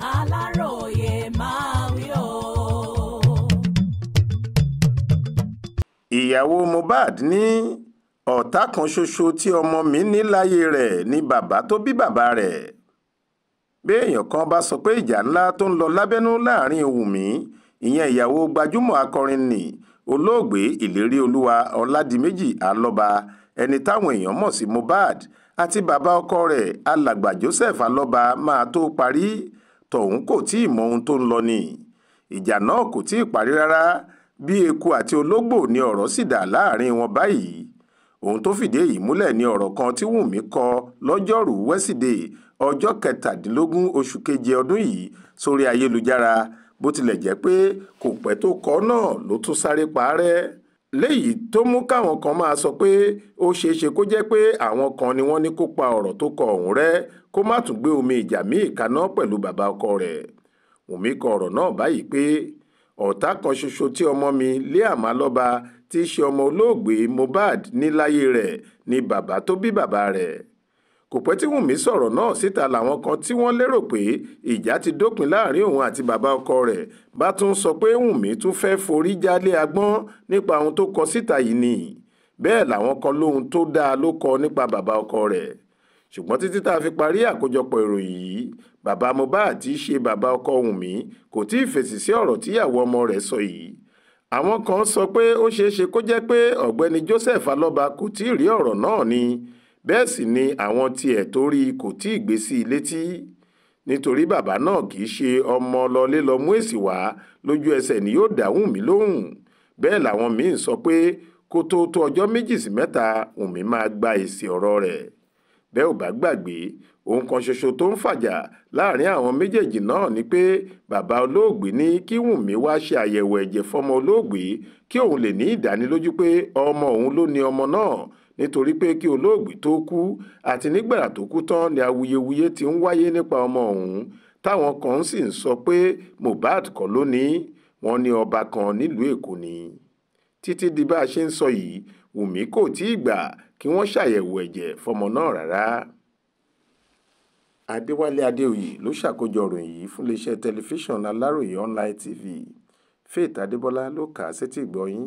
Aláròyé máa wí o. ìyàwó Mohbad ní ọ̀tá kan ṣoṣo tí ọmọ mi ní láyé rẹ̀ ni bàbá tó bí bàbá rẹ̀. bí èèyàn kan bá sọ pé ìjà ńlá tó ń lọ lábẹ́nú láàrin Wùmí ìyẹn ìyàwó gbajúmọ̀ akọrin nì olóògbé Ìléríolúwa Ọládìméjì Alọ́ba ẹni táwọn èèyàn mọ̀ sí Mohbad àti bàbá ọkọ rẹ̀ alàgbà Joseph Alọ́ba máa tó parí tọ̀hún kò tí ì mọ ohun tó ń lọ ni. ìjà náà kò tí ì parí rárá bí eku àti ológbò ni ọ̀rọ̀ sì dà láàrin wọn báyìí. ohun tó fìdí èyí múlẹ̀ ni ọ̀rọ̀ kan tí Wùmí kọ lọ́jọ́rùú wẹ́sídẹ̀ẹ́ ọjọ́ 17 oṣù keje ọdún yìí sórí ayélujára bó tilẹ̀ jẹ́ pé kò pẹ́ tó kọ náà ló tún sáré parẹ́. léyìí tó mú káwọn kan máa sọ pé ó ṣeéṣe kó jẹ́ pé àwọn kan ni wọ́n ní kó pa ọ̀rọ̀ tó kọ ọ̀hún rẹ́ kó má tún gbé omi ìjà míì kaná pẹ̀lú bàbá ọkọ rẹ̀. Wùmí kọ ọ̀rọ̀ náà báyìí pé ọ̀tá kan ṣoṣo tí ọmọ mi Liam Alọ́ba tí í ṣe ọmọ olóògbé Mohbad ní láyé rẹ̀ ni bàbá tó bí bàbá rẹ̀. kò pẹ́ tí Wùmí sọ̀rọ̀ náà síta làwọn kan tí wọ́n lérò pé ìjà ti dópin láàrin òun àti bàbá ọkọ rẹ̀ bá tún sọ pé Wùmí tún fẹ́ forí jálé agbọ́n nípa ohun tó kọ síta yìí ni. bẹ́ẹ̀ làwọn kan lóhun tó dáa ló kọ nípa bàbá ọkọ rẹ̀. ṣùgbọ́n títí tá a fi parí àkójọpọ̀ ìròyìn yìí bàbá Mohbad tí í ṣe bàbá ọkọ Wùmí kò tí ì fèsì sí ọ̀rọ̀ tíyàwó ọmọ rẹ̀ sọ yìí. àwọn kan sọ pé ó ṣeéṣe kó jẹ́ pé ọ̀gbẹ́ni Joseph Alọ́ba kò tí ì rí ọ̀rọ̀ náà ni bẹ́ẹ̀ sì ni àwọn tiẹ̀ tó rí kò tí ì gbé sí i létí nítorí bàbá náà kì í ṣe ọmọ lọlé lọ mú èsì wá lójú ẹsẹ̀ ni yóò dá Wùmí lóhùn. bẹ́ẹ̀ làwọn míín sọ pé kó tó ọjọ́ 2 sí 3 Wùmí máa gba èsì ọ̀rọ̀ rẹ̀. bẹ́ẹ̀ ò bá gbàgbé ohun kan ṣoṣo tó ń fàjà láàrin àwọn méjèèjì náà ni pé bàbá olóògbé ní kí Wùmí wá ṣe àyẹ̀wò ẹ̀jẹ̀ fọ́mọ olóògbé kí òun lè ní ìdánilójú pé ọmọ òun ló ní ọmọ náà nítorí pé kí olóògbé tó kú àti nígbà tó kú tán ni awuyewuye ti ń wáyé nípa ọmọ òun táwọn kan sì ń sọ pé Mohbad kọ́ ló ní wọ́n ní ọba kan nílùú Èkó ni. títí di bá a ṣe ń sọ yìí Wùmí kò tí ì gbà kí wọ́n ṣàyẹ̀wò ẹ̀jẹ̀ fọmọ náà rárá. Adéwálé Adéoyè ló ṣàkójọ ìròyìn yìí fún iléeṣẹ́ tẹlifíṣàn Aláròyé online TV. Faith Adébọ́lá ló kà á sétí ìgbọ́ yín.